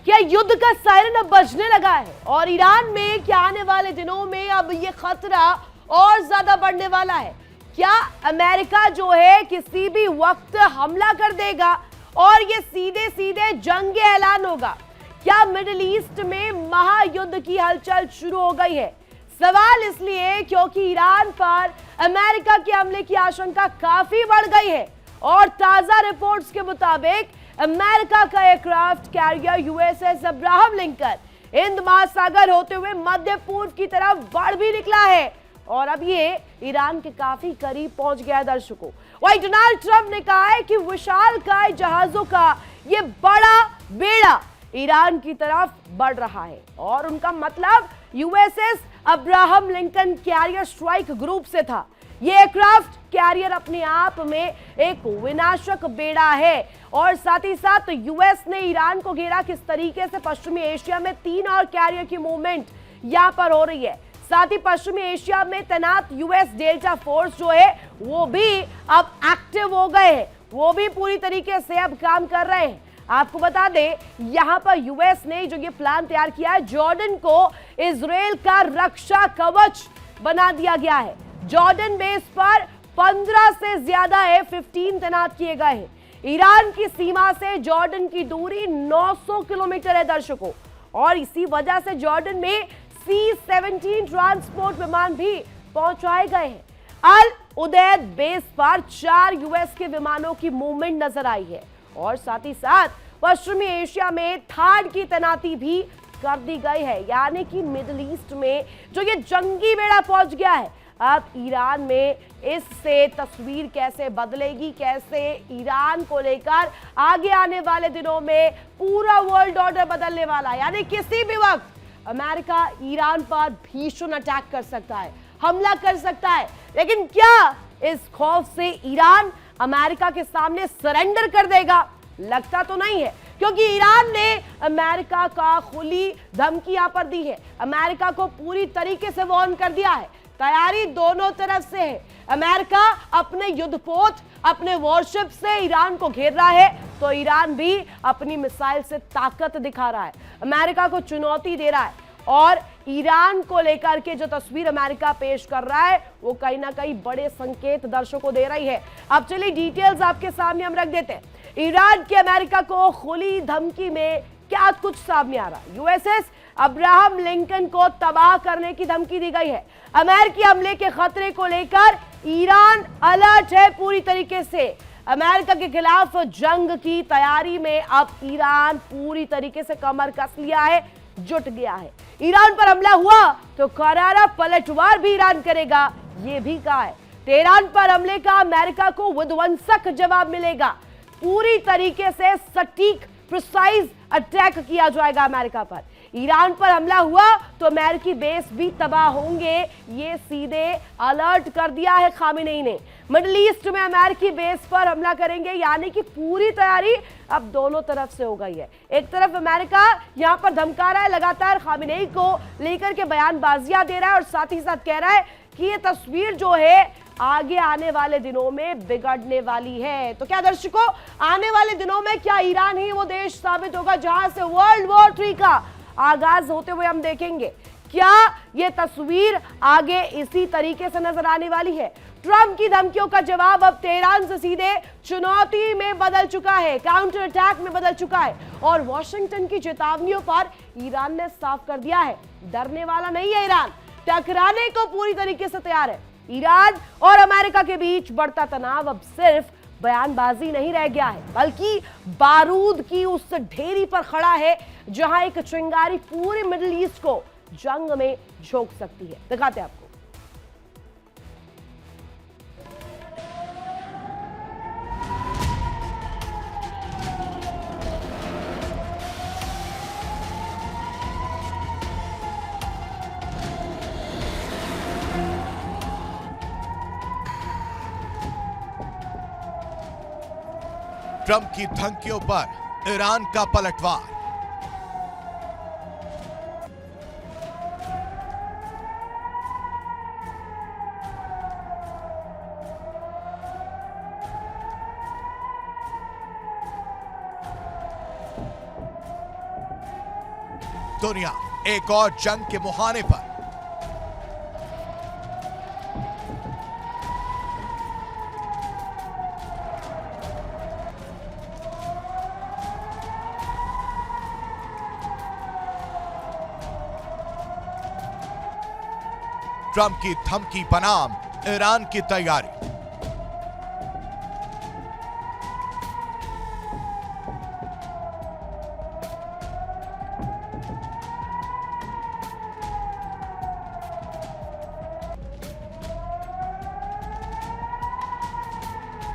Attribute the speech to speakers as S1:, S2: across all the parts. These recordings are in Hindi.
S1: क्या युद्ध का सायरन अब बजने लगा है और ईरान में क्या आने वाले दिनों में अब ये खतरा और ज्यादा बढ़ने वाला है? क्या अमेरिका जो है किसी भी वक्त हमला कर देगा और ये सीधे सीधे जंग का ऐलान होगा? क्या मिडिल ईस्ट में महायुद्ध की हलचल शुरू हो गई है? सवाल इसलिए क्योंकि ईरान पर अमेरिका के हमले की आशंका काफी बढ़ गई है और ताजा रिपोर्ट्स के मुताबिक अमेरिका का aircraft carrier USS Abraham Lincoln Hind महासागर होते हुए मध्य पूर्व की तरफ बढ़ भी निकला है और अब ये ईरान के काफी करीब पहुंच गया है। दर्शकों, वही डोनाल्ड ट्रंप ने कहा है कि विशालकाय जहाजों का ये बड़ा बेड़ा ईरान की तरफ बढ़ रहा है और उनका मतलब USS Abraham Lincoln carrier strike group से था। ये एयरक्राफ्ट कैरियर अपने आप में एक विनाशक बेड़ा है और साथ ही साथ यूएस ने ईरान को घेरा। किस तरीके से पश्चिमी एशिया में 3 और कैरियर की मूवमेंट यहां पर हो रही है। साथ ही पश्चिमी एशिया में तैनात यूएस डेल्टा फोर्स जो है वो भी अब एक्टिव हो गए हैं, वो भी पूरी तरीके से अब काम कर रहे हैं। आपको बता दें, यहां पर यूएस ने जो ये प्लान तैयार किया है, जॉर्डन को इजराइल का रक्षा कवच बना दिया गया है। जॉर्डन बेस पर 15 से ज्यादा F-15 तैनात किए गए हैं। ईरान की सीमा से जॉर्डन की दूरी 900 किलोमीटर है दर्शकों, और इसी वजह से जॉर्डन में C-17 ट्रांसपोर्ट विमान भी पहुंचाए गए हैं। अल उदैद बेस पर 4 यूएस के विमानों की मूवमेंट नजर आई है और साथ ही साथ पश्चिमी एशिया में थाड की तैनाती भी कर दी गई है। यानी कि मिडिल ईस्ट में जो ये जंगी बेड़ा पहुंच गया है, अब ईरान में इससे तस्वीर कैसे बदलेगी, कैसे ईरान को लेकर आगे आने वाले दिनों में पूरा वर्ल्ड ऑर्डर बदलने वाला है। यानी किसी भी वक्त अमेरिका ईरान पर भीषण अटैक कर सकता है, हमला कर सकता है। लेकिन क्या इस खौफ से ईरान अमेरिका के सामने सरेंडर कर देगा? लगता तो नहीं है, क्योंकि ईरान ने अमेरिका का खुली धमकी यहां पर दी है। अमेरिका को पूरी तरीके से वार्न कर दिया है। तैयारी दोनों तरफ से है। अमेरिका अपने युद्धपोत, अपने वॉरशिप से ईरान को घेर रहा है, तो ईरान भी अपनी मिसाइल से ताकत दिखा रहा है, अमेरिका को चुनौती दे रहा है। और ईरान को लेकर के जो तस्वीर अमेरिका पेश कर रहा है, वो कहीं ना कहीं बड़े संकेत दर्शकों को दे रही है। अब चलिए डिटेल्स आपके सामने हम रख देते हैं। ईरान के अमेरिका को खुली धमकी में क्या कुछ सामने आ रहा है? यूएसएस अब्राहम लिंकन को तबाह करने की धमकी दी गई है। अमेरिकी हमले के खतरे को लेकर ईरान अलर्ट है पूरी तरीके से। अमेरिका के खिलाफ जंग की तैयारी में अब ईरान पूरी तरीके से कमर कस लिया है, जुट गया है। ईरान पर हमला हुआ तो करारा पलटवार भी ईरान करेगा, ये भी कहा है। तेहरान पर हमले का अमेरिका को विध्वंसक जवाब मिलेगा। पूरी तरीके से सटीक प्रिसाइज अटैक किया जाएगा अमेरिका पर। ईरान पर हमला हुआ तो अमेरिकी बेस भी तबाह होंगे, ये सीधे अलर्ट कर दिया है खामेनेई ने। मिडिल ईस्ट में अमेरिकी बेस पर हमला करेंगे, यानी कि पूरी तैयारी अब दोनों तरफ से हो गई है। एक तरफ अमेरिका यहां पर धमका रहा है, लगातार खामेनेई को लेकर के बयानबाजियां दे रहा है और साथ ही साथ कह रहा है कि ये तस्वीर जो है आगे आने वाले दिनों में बिगड़ने वाली है। तो क्या दर्शकों, आने वाले दिनों में क्या ईरान ही वो देश साबित होगा जहां से वर्ल्ड वॉर 3 का आगाज होते हुए हम देखेंगे? क्या ये तस्वीर आगे इसी तरीके से नजर आने वाली है? ट्रंप की धमकियों का जवाब अब तेहरान से सीधे चुनौती में बदल चुका है, काउंटर अटैक में बदल चुका है और वॉशिंगटन की चेतावनियों पर ईरान ने साफ कर दिया है, डरने वाला नहीं है ईरान, टकराने को पूरी तरीके से तैयार है। ईरान और अमेरिका के बीच बढ़ता तनाव अब सिर्फ बयानबाजी नहीं रह गया है, बल्कि बारूद की उस ढेरी पर खड़ा है जहां एक चिंगारी पूरे मिडिल ईस्ट को जंग में झोंक सकती है। दिखाते हैं आपको।
S2: ट्रंप की धमकियों पर ईरान का पलटवार। दुनिया एक और जंग के मुहाने पर। ट्रंप की धमकी बनाम ईरान की तैयारी।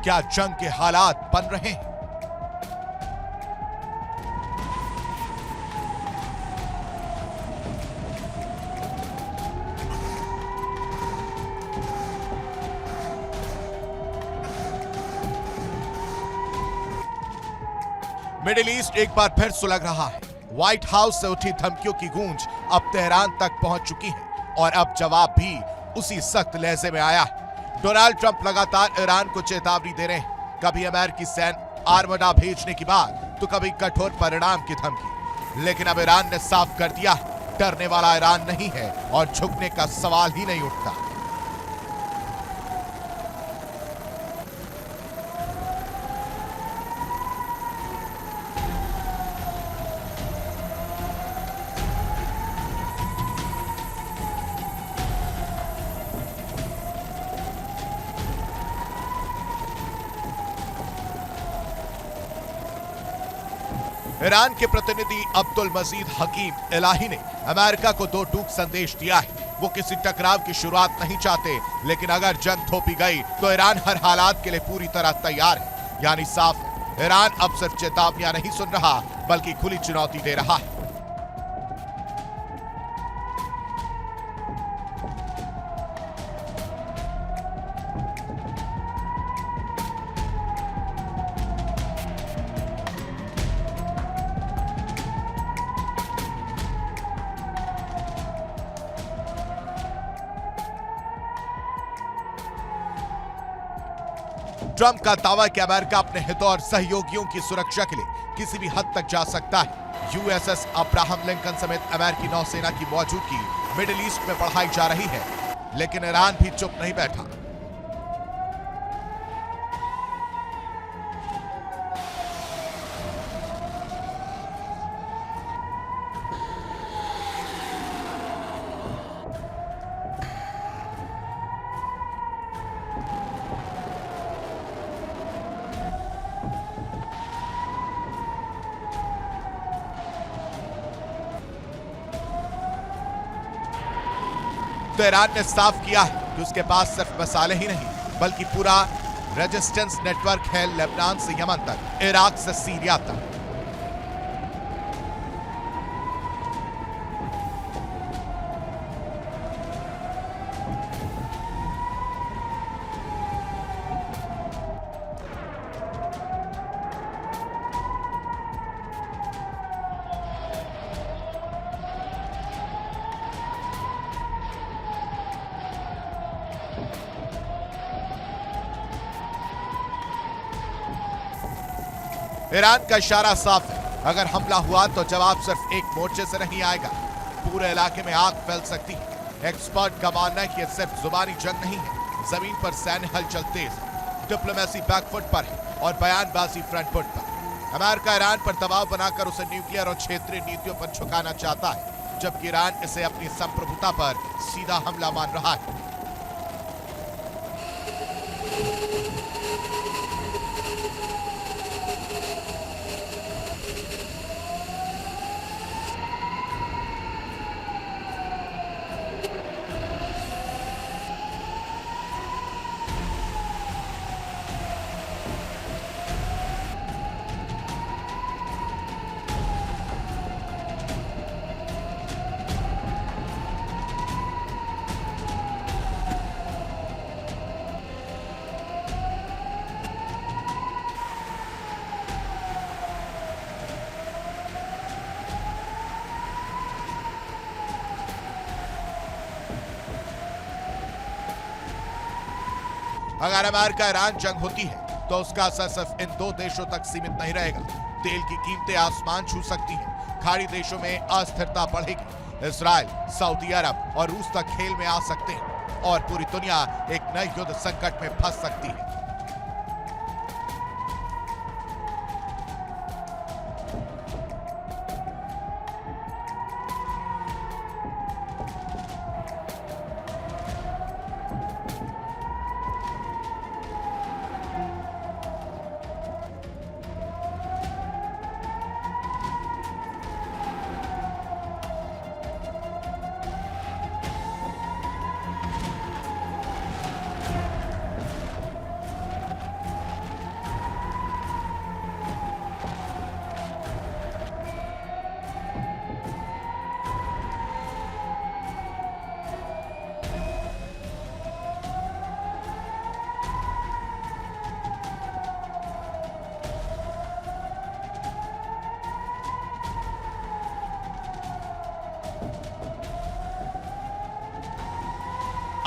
S2: क्या जंग के हालात बन रहे हैं? मिडिल ईस्ट एक बार फिर सुलग रहा है। व्हाइट हाउस से उठी धमकियों की गूंज अब तेहरान तक पहुंच चुकी है और अब जवाब भी उसी सख्त लहजे में आया है। डोनाल्ड ट्रंप लगातार ईरान को चेतावनी दे रहे हैं, कभी अमेरिकी सैन्य आर्मडा भेजने की बात तो कभी कठोर परिणाम की धमकी। लेकिन अब ईरान ने साफ कर दिया, डरने वाला ईरान नहीं है और झुकने का सवाल ही नहीं उठता। ईरान के प्रतिनिधि अब्दुल मजीद हकीम इलाही ने अमेरिका को दो टूक संदेश दिया है। वो किसी टकराव की शुरुआत नहीं चाहते, लेकिन अगर जंग थोपी गई तो ईरान हर हालात के लिए पूरी तरह तैयार है। यानी साफ है, ईरान अब सिर्फ चेतावनियां नहीं सुन रहा बल्कि खुली चुनौती दे रहा है। ट्रंप का दावा कि अमेरिका अपने हितों और सहयोगियों की सुरक्षा के लिए किसी भी हद तक जा सकता है। यूएसएस अब्राहम लिंकन समेत अमेरिकी नौसेना की मौजूदगी मिडिल ईस्ट में बढ़ाई जा रही है, लेकिन ईरान भी चुप नहीं बैठा। तो ईरान ने साफ किया है कि उसके पास सिर्फ मसाले ही नहीं बल्कि पूरा रेजिस्टेंस नेटवर्क है, लेबनान से यमन तक, इराक से सीरिया तक। ईरान का इशारा साफ है, अगर हमला हुआ तो जवाब सिर्फ एक मोर्चे से नहीं आएगा, पूरे इलाके में आग फैल सकती है। एक्सपर्ट का मानना है कि यह सिर्फ जुबानी जंग नहीं है, जमीन पर सैन्य हलचल तेज है, डिप्लोमेसी बैकफुट पर है और बयानबाजी फ्रंट फुट पर। अमेरिका ईरान पर दबाव बनाकर उसे न्यूक्लियर और क्षेत्रीय नीतियों पर झुकाना चाहता है, जबकि ईरान इसे अपनी संप्रभुता पर सीधा हमला मान रहा है। अगर अमेरिका ईरान जंग होती है तो उसका असर सिर्फ इन दो देशों तक सीमित नहीं रहेगा। तेल की कीमतें आसमान छू सकती हैं, खाड़ी देशों में अस्थिरता बढ़ेगी। इजराइल, सऊदी अरब और रूस तक खेल में आ सकते हैं और पूरी दुनिया एक नए युद्ध संकट में फंस सकती है।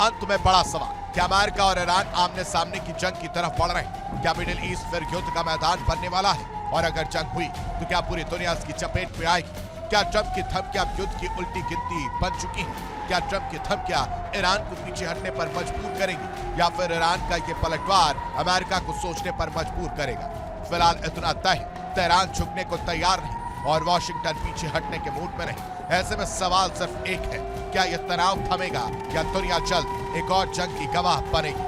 S2: अंत में बड़ा सवाल, क्या अमेरिका और ईरान आमने सामने की जंग की तरफ बढ़ रहे हैं? क्या मिडिल ईस्ट फिर युद्ध का मैदान बनने वाला है? और अगर जंग हुई तो क्या पूरी दुनिया इसकी चपेट में आएगी? क्या ट्रंप की धमकियां युद्ध की उल्टी गिनती बन चुकी हैं? क्या ट्रंप की धमकियां ईरान को पीछे हटने पर मजबूर करेंगी या फिर ईरान का ये पलटवार अमेरिका को सोचने पर मजबूर करेगा? फिलहाल इतना तय है, तेहरान झुकने को तैयार नहीं और वॉशिंगटन पीछे हटने के मूड में नहीं। ऐसे में सवाल सिर्फ एक है, क्या यह तनाव थमेगा या दुनिया जल्द एक और जंग की गवाह बनेगी?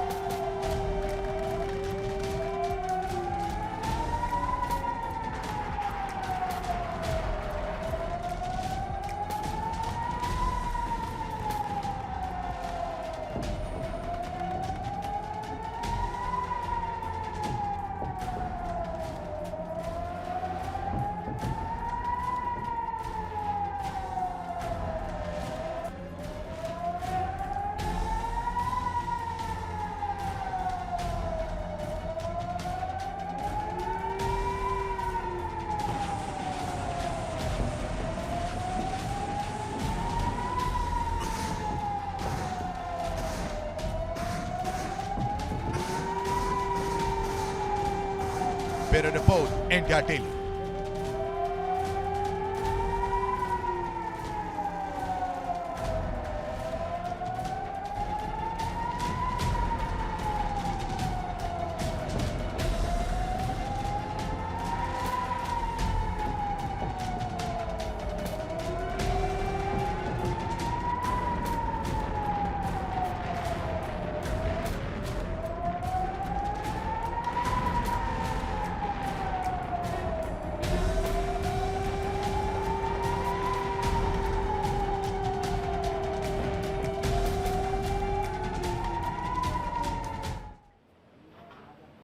S2: Bureau report, India daily.